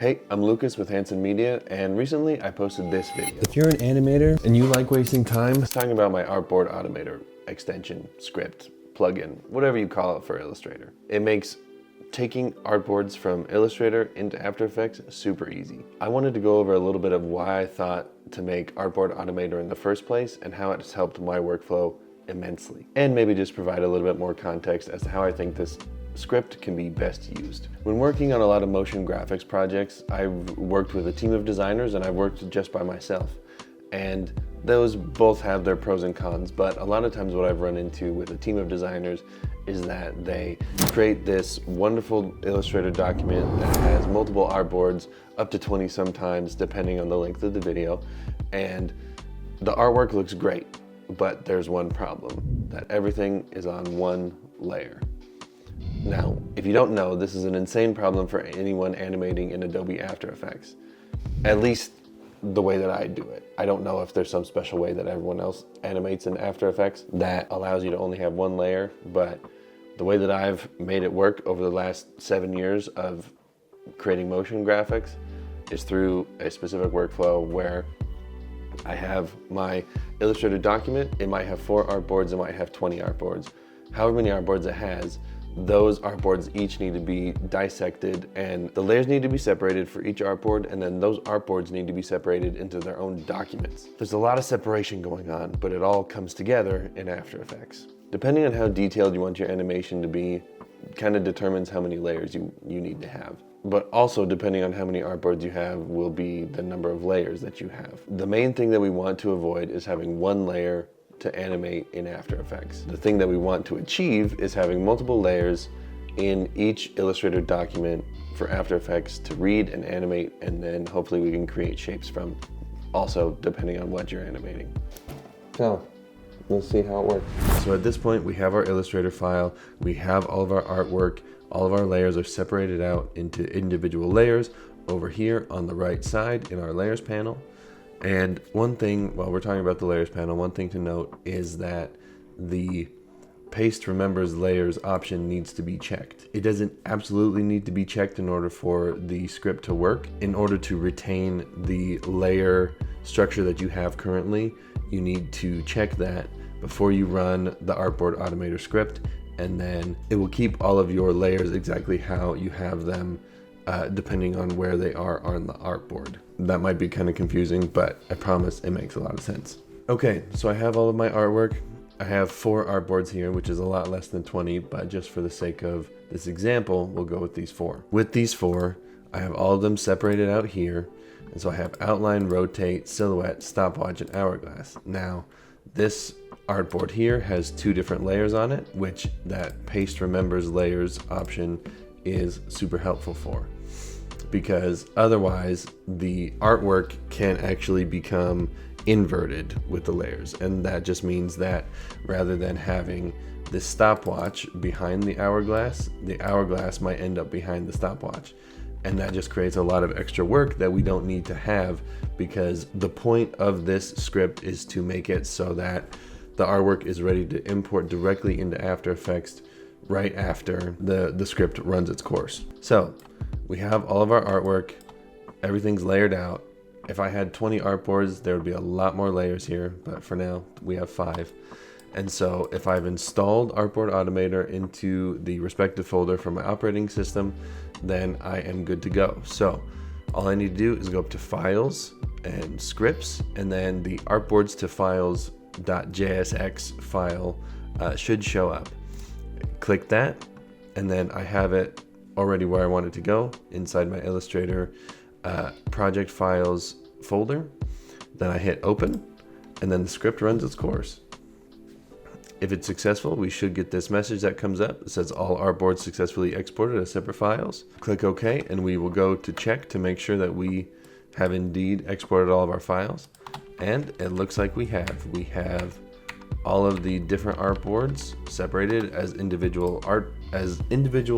Hey, I'm Lucas with Hanson Media, and recently I posted this video. If you're an animator and you like wasting time, I was talking about my Artboard Automator extension, script, plugin, whatever you call it for Illustrator. It makes taking artboards from Illustrator into After Effects super easy. I wanted to go over a little bit of why I thought to make Artboard Automator in the first place and how it's helped my workflow immensely. And maybe just provide a little bit more context as to how I think this script can be best used. When working on a lot of motion graphics projects, I've worked with a team of designers and I've worked just by myself. And those both have their pros and cons, but a lot of times what I've run into with a team of designers is that they create this wonderful Illustrator document that has multiple artboards, up to 20 sometimes, depending on the length of the video. And the artwork looks great, but there's one problem, that everything is on one layer. Now, if you don't know, this is an insane problem for anyone animating in Adobe After Effects. At least the way that I do it. I don't know if there's some special way that everyone else animates in After Effects that allows you to only have one layer, but the way that I've made it work over the last 7 years of creating motion graphics is through a specific workflow where I have my Illustrator document. It might have 4 artboards, it might have 20 artboards. However many artboards it has, those artboards each need to be dissected and the layers need to be separated for each artboard, and then those artboards need to be separated into their own documents. There's a lot of separation going on, but it all comes together in After Effects. Depending on how detailed you want your animation to be, kind of determines how many layers you need to have. But also depending on how many artboards you have will be the number of layers that you have. The main thing that we want to avoid is having one layer to animate in After Effects. The thing that we want to achieve is having multiple layers in each Illustrator document for After Effects to read and animate, and then hopefully we can create shapes from, also depending on what you're animating. So, let's see how it works. So at this point we have our Illustrator file, we have all of our artwork, all of our layers are separated out into individual layers over here on the right side in our layers panel. And one thing, while we're talking about the layers panel, one thing to note is that the paste remembers layers option needs to be checked. It doesn't absolutely need to be checked in order for the script to work. In order to retain the layer structure that you have currently, you need to check that before you run the Artboard Automator script, and then it will keep all of your layers exactly how you have them depending on where they are on the artboard. That might be kind of confusing, but I promise it makes a lot of sense. Okay, so I have all of my artwork. I have 4 artboards here, which is a lot less than 20, but just for the sake of this example, we'll go with these 4. With these 4, I have all of them separated out here. And so I have outline, rotate, silhouette, stopwatch, and hourglass. Now, this artboard here has 2 different layers on it, which that paste remembers layers option is super helpful for, because otherwise the artwork can actually become inverted with the layers, and that just means that rather than having this stopwatch behind the hourglass might end up behind the stopwatch, and that just creates a lot of extra work that we don't need to have, because the point of this script is to make it so that the artwork is ready to import directly into After Effects right after the script runs its course. So we have all of our artwork, everything's layered out. If I had 20 artboards, there would be a lot more layers here, but for now we have 5. And so if I've installed Artboard Automator into the respective folder for my operating system, then I am good to go. So all I need to do is go up to Files and Scripts, and then the Artboards to Files.jsx file should show up. Click that, and then I have it already where I want it to go, inside my Illustrator project files folder. Then I hit open, and then the script runs its course. If it's successful, we should get this message that comes up. It says all artboards successfully exported as separate files. Click OK, and we will go to check to make sure that we have indeed exported all of our files. And it looks like we have. We have all of the different artboards separated as individual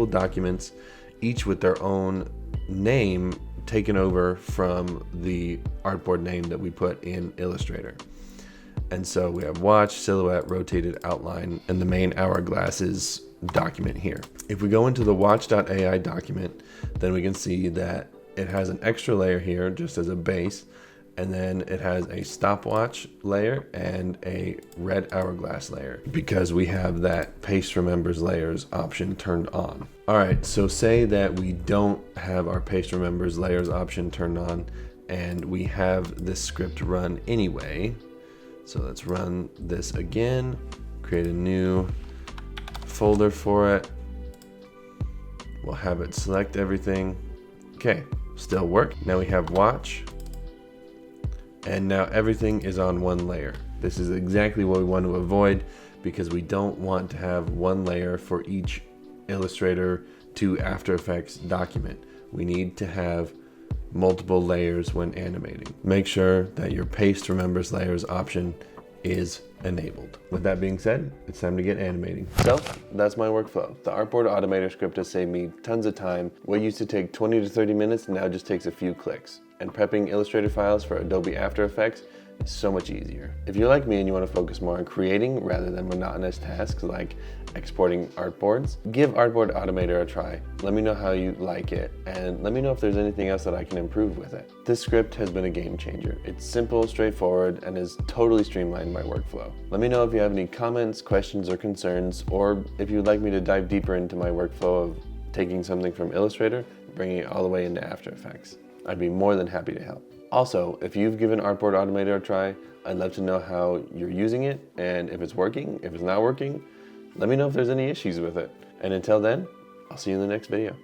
documents, each with their own name taken over from the artboard name that we put in Illustrator. And so we have watch, silhouette, rotated, outline, and the main hourglasses document here. If we go into the watch.ai document, then we can see that it has an extra layer here just as a base, and then it has a stopwatch layer and a red hourglass layer because we have that paste remembers layers option turned on. All right, so say that we don't have our paste remembers layers option turned on and we have this script run anyway. So let's run this again, create a new folder for it. We'll have it select everything. Okay, still work. Now we have watch, and now everything is on one layer. This is exactly what we want to avoid because we don't want to have one layer for each Illustrator to After Effects document. We need to have multiple layers when animating. Make sure that your paste remembers layers option is enabled. With that being said, it's time to get animating. So that's my workflow. The Artboard Automator script has saved me tons of time. What used to take 20 to 30 minutes now just takes a few clicks. And prepping Illustrator files for Adobe After Effects is so much easier. If you're like me and you want to focus more on creating rather than monotonous tasks like exporting artboards, give Artboard Automator a try. Let me know how you like it, and let me know if there's anything else that I can improve with it. This script has been a game changer. It's simple, straightforward, and has totally streamlined my workflow. Let me know if you have any comments, questions, or concerns, or if you'd like me to dive deeper into my workflow of taking something from Illustrator, bringing it all the way into After Effects. I'd be more than happy to help. Also, if you've given Artboard Automator a try, I'd love to know how you're using it and if it's working. If it's not working, let me know if there's any issues with it. And until then, I'll see you in the next video.